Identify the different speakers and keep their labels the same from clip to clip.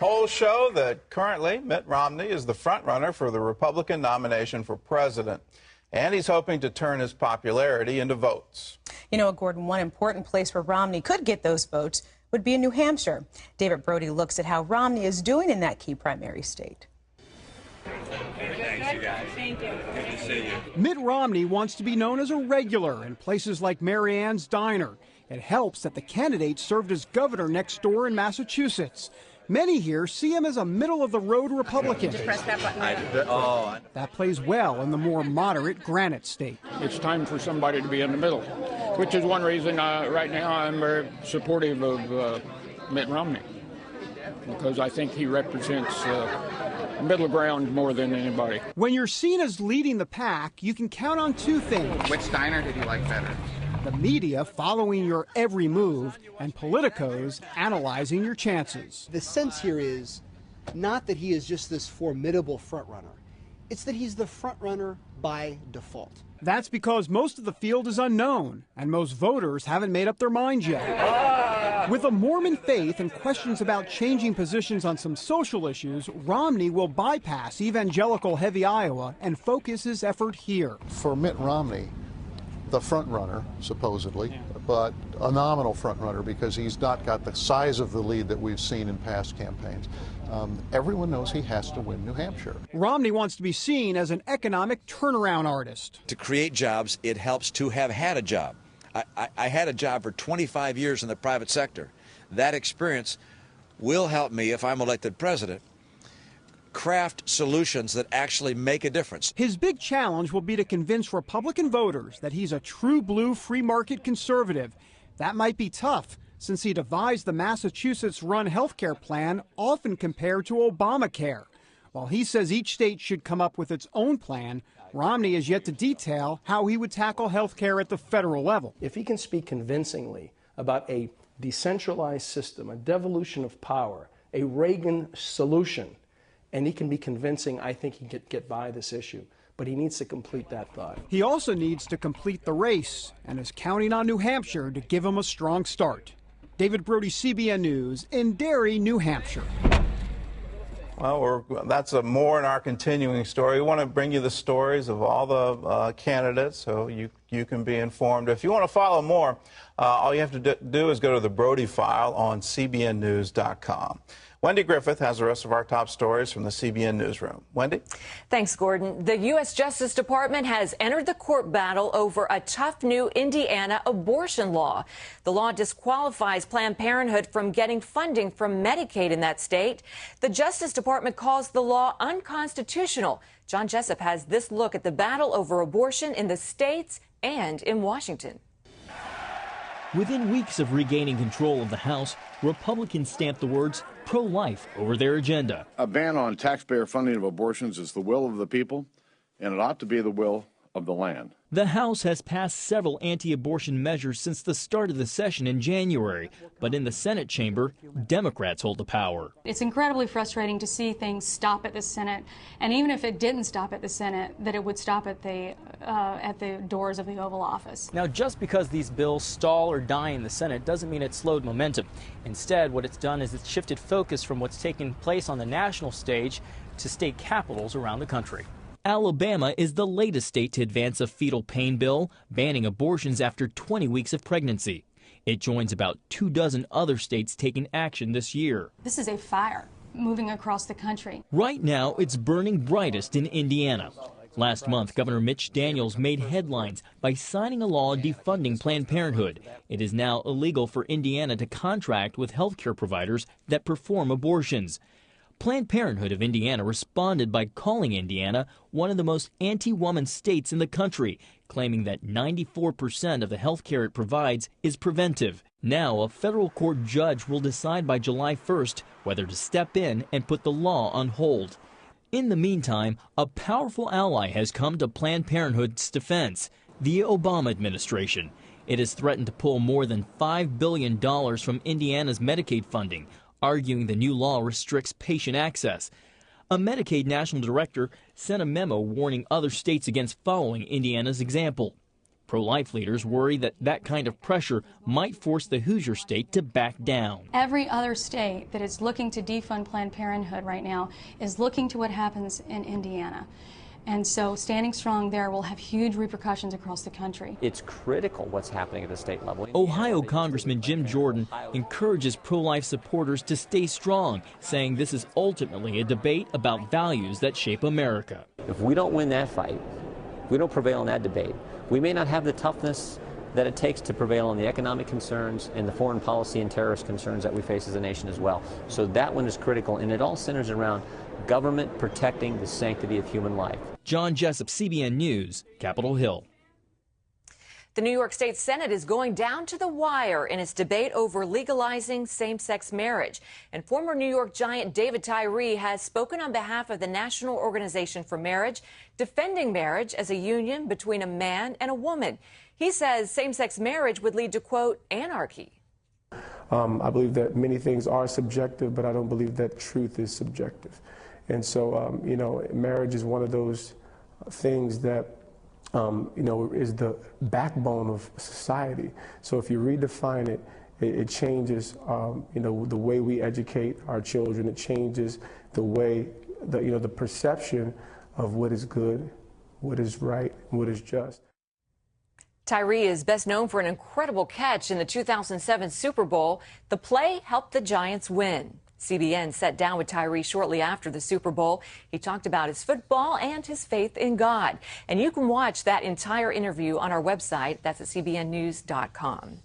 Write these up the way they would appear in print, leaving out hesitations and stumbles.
Speaker 1: Polls show that currently Mitt Romney is the frontrunner for the Republican nomination for president, and he's hoping to turn his popularity into votes.
Speaker 2: You know, Gordon, one important place where Romney could get those votes would be in New Hampshire. David Brody looks at how Romney is doing in that key primary state.
Speaker 3: Thanks, you guys. Thank you. Good to see you.
Speaker 4: Mitt Romney wants to be known as a regular in places like Mary Ann's Diner. It helps that the candidate served as governor next door in Massachusetts. Many here see him as a middle-of-the-road Republican.
Speaker 3: Press that button.
Speaker 4: That plays well in the more moderate Granite State.
Speaker 5: It's time for somebody to be in the middle, which is one reason right now I'm very supportive of Mitt Romney, because I think he represents middle ground more than anybody.
Speaker 4: When you're seen as leading the pack, you can count on two things.
Speaker 6: Which diner did you like better?
Speaker 4: The media following your every move, and politicos analyzing your chances.
Speaker 7: The sense here is not that he is just this formidable frontrunner. It's that he's the frontrunner by default.
Speaker 4: That's because most of the field is unknown, and most voters haven't made up their minds yet. With a Mormon faith and questions about changing positions on some social issues, Romney will bypass evangelical-heavy Iowa and focus his effort here.
Speaker 8: For Mitt Romney, the front runner, supposedly, but a nominal front runner because he's not got the size of the lead that we've seen in past campaigns. Everyone knows he has to win New Hampshire.
Speaker 4: Romney wants to be seen as an economic turnaround artist.
Speaker 9: To create jobs, it helps to have had a job. I had a job for 25 years in the private sector. That experience will help me, if I'm elected president, craft solutions that actually make a difference.
Speaker 4: His big challenge will be to convince Republican voters that he's a true blue free market conservative. That might be tough, since he devised the Massachusetts-run health care plan often compared to Obamacare. While he says each state should come up with its own plan, Romney has yet to detail how he would tackle health care at the federal level.
Speaker 10: If he can speak convincingly about a decentralized system, a devolution of power, a Reagan solution, and he can be convincing, I think he can get by this issue. But he needs to complete that thought.
Speaker 4: He also needs to complete the race and is counting on New Hampshire to give him a strong start. David Brody, CBN News, in Derry, New Hampshire.
Speaker 1: Well, that's more in our continuing story. We want to bring you the stories of all the candidates so you can be informed. If you want to follow more, all you have to do is go to the Brody File on cbnnews.com. Wendy Griffith has the rest of our top stories from the CBN Newsroom. Wendy?
Speaker 11: Thanks, Gordon. The U.S. Justice Department has entered the court battle over a tough new Indiana abortion law. The law disqualifies Planned Parenthood from getting funding from Medicaid in that state. The Justice Department calls the law unconstitutional. John Jessup has this look at the battle over abortion in the states and in Washington.
Speaker 12: Within weeks of regaining control of the House, Republicans stamped the words pro-life over their agenda.
Speaker 13: A ban on taxpayer funding of abortions is the will of the people, and it ought to be the will of the land.
Speaker 12: The House has passed several anti-abortion measures since the start of the session in January, but in the Senate chamber, Democrats hold the power.
Speaker 14: It's incredibly frustrating to see things stop at the Senate, and even if it didn't stop at the Senate, that it would stop at the doors of the Oval Office.
Speaker 15: Now, just because these bills stall or die in the Senate doesn't mean it slowed momentum. Instead, what it's done is it's shifted focus from what's taking place on the national stage to state capitals around the country. Alabama is the latest state to advance a fetal pain bill, banning abortions after 20 weeks of pregnancy. It joins about 24 other states taking action this year.
Speaker 14: This is a fire moving across the country.
Speaker 12: Right now, it's burning brightest in Indiana. Last month, Governor Mitch Daniels made headlines by signing a law defunding Planned Parenthood. It is now illegal for Indiana to contract with health care providers that perform abortions. Planned Parenthood of Indiana responded by calling Indiana one of the most anti-woman states in the country, claiming that 94% of the health care it provides is preventive. Now, a federal court judge will decide by July 1st whether to step in and put the law on hold. In the meantime, a powerful ally has come to Planned Parenthood's defense, the Obama administration. It has threatened to pull more than $5 billion from Indiana's Medicaid funding, arguing the new law restricts patient access. A Medicaid national director sent a memo warning other states against following Indiana's example. Pro-life leaders worry that that kind of pressure might force the Hoosier state to back down.
Speaker 14: Every other state that is looking to defund Planned Parenthood right now is looking to what happens in Indiana. And so standing strong there will have huge repercussions across the country.
Speaker 6: It's critical what's happening at the state level.
Speaker 12: Ohio Congressman Jim Jordan encourages pro-life supporters to stay strong, saying this is ultimately a debate about values that shape America.
Speaker 6: If we don't win that fight, if we don't prevail in that debate, we may not have the toughness that it takes to prevail on the economic concerns and the foreign policy and terrorist concerns that we face as a nation as well. So that one is critical, and it all centers around government protecting the sanctity of human life.
Speaker 12: John Jessup, CBN News, Capitol Hill.
Speaker 11: The New York State Senate is going down to the wire in its debate over legalizing same-sex marriage. And former New York Giant David Tyree has spoken on behalf of the National Organization for Marriage, defending marriage as a union between a man and a woman. He says same-sex marriage would lead to, quote, anarchy.
Speaker 16: I believe that many things are subjective, but I don't believe that truth is subjective. And so, you know, marriage is one of those things that, you know, is the backbone of society. So if you redefine it, it changes, you know, the way we educate our children. It changes the way, you know, the perception of what is good, what is right, and what is just.
Speaker 11: Tyree is best known for an incredible catch in the 2007 Super Bowl. The play helped the Giants win. CBN sat down with Tyree shortly after the Super Bowl. He talked about his football and his faith in God. And you can watch that entire interview on our website. That's at cbnnews.com.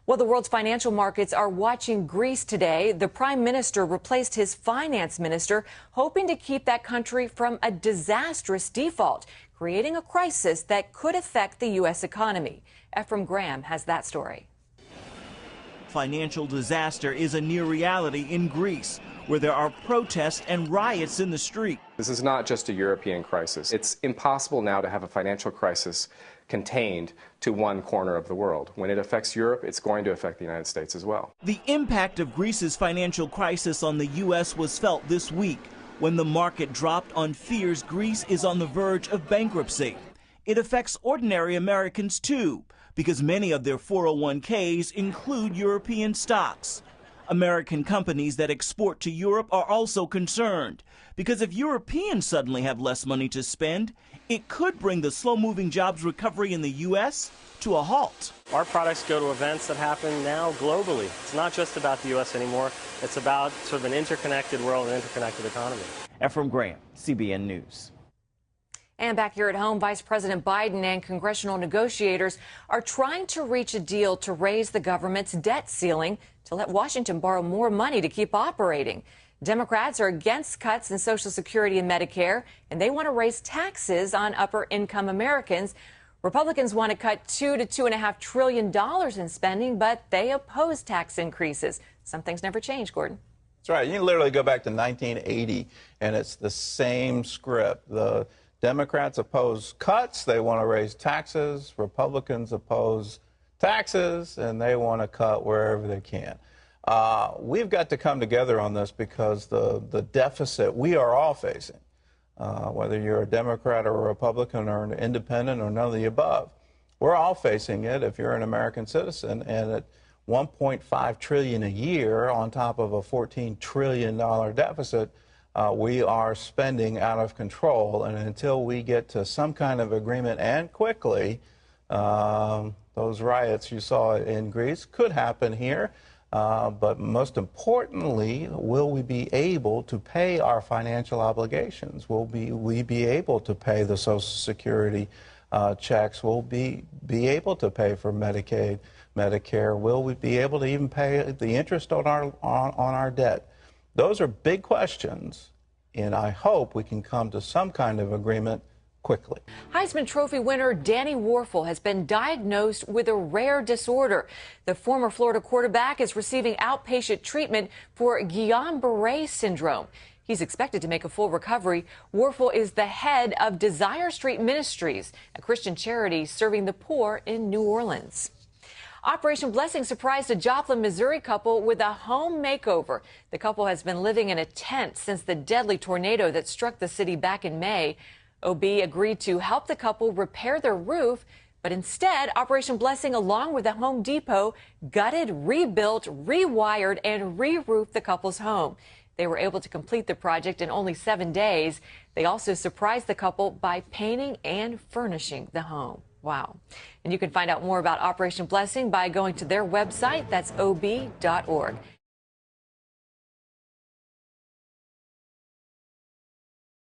Speaker 11: Well, the world's financial markets are watching Greece today. The prime minister replaced his finance minister, hoping to keep that country from a disastrous default, creating a crisis that could affect the U.S. economy. Ephraim Graham has that story.
Speaker 17: Financial disaster is a near reality in Greece, where there are protests and riots in the street.
Speaker 18: This is not just a European crisis. It's impossible now to have a financial crisis contained to one corner of the world. When it affects Europe, it's going to affect the United States as well.
Speaker 17: The impact of Greece's financial crisis on the U.S. was felt this week when the market dropped on fears Greece is on the verge of bankruptcy. It affects ordinary Americans too, because many of their 401ks include European stocks. American companies that export to Europe are also concerned, because if Europeans suddenly have less money to spend, it could bring the slow-moving jobs recovery in the U.S. to a halt.
Speaker 19: Our products go to events that happen now globally. It's not just about the U.S. anymore. It's about sort of an interconnected world and interconnected economy.
Speaker 17: Ephraim Graham, CBN News.
Speaker 11: And back here at home, Vice President Biden and congressional negotiators are trying to reach a deal to raise the government's debt ceiling to let Washington borrow more money to keep operating. Democrats are against cuts in Social Security and Medicare, and they want to raise taxes on upper-income Americans. Republicans want to cut $2 to $2.5 trillion in spending, but they oppose tax increases. Some things never change, Gordon.
Speaker 1: That's right. You can literally go back to 1980, and it's the same script. The Democrats oppose cuts. They want to raise taxes. Republicans oppose taxes, and they want to cut wherever they can. We've got to come together on this because the deficit we are all facing, whether you're a Democrat or a Republican or an independent or none of the above, we're all facing it if you're an American citizen. And at $1.5 trillion a year on top of a $14 trillion deficit, we are spending out of control, and until we get to some kind of agreement, and quickly, those riots you saw in Greece could happen here. But most importantly, will we be able to pay our financial obligations? Will we be able to pay the Social Security checks? Will we be able to pay for Medicaid, Medicare? Will we be able to even pay the interest on our debt? Those are big questions, and I hope we can come to some kind of agreement quickly.
Speaker 11: Heisman Trophy winner Danny Wuerffel has been diagnosed with a rare disorder. The former Florida quarterback is receiving outpatient treatment for Guillain-Barré syndrome. He's expected to make a full recovery. Wuerffel is the head of Desire Street Ministries, a Christian charity serving the poor in New Orleans. Operation Blessing surprised a Joplin, Missouri couple with a home makeover. The couple has been living in a tent since the deadly tornado that struck the city back in May. OB agreed to help the couple repair their roof, But instead, Operation Blessing, along with the Home Depot, gutted, rebuilt, rewired, and re-roofed the couple's home. They were able to complete the project in only 7 days. They also surprised the couple by painting and furnishing the home. Wow. And you can find out more about Operation Blessing by going to their website. That's ob.org.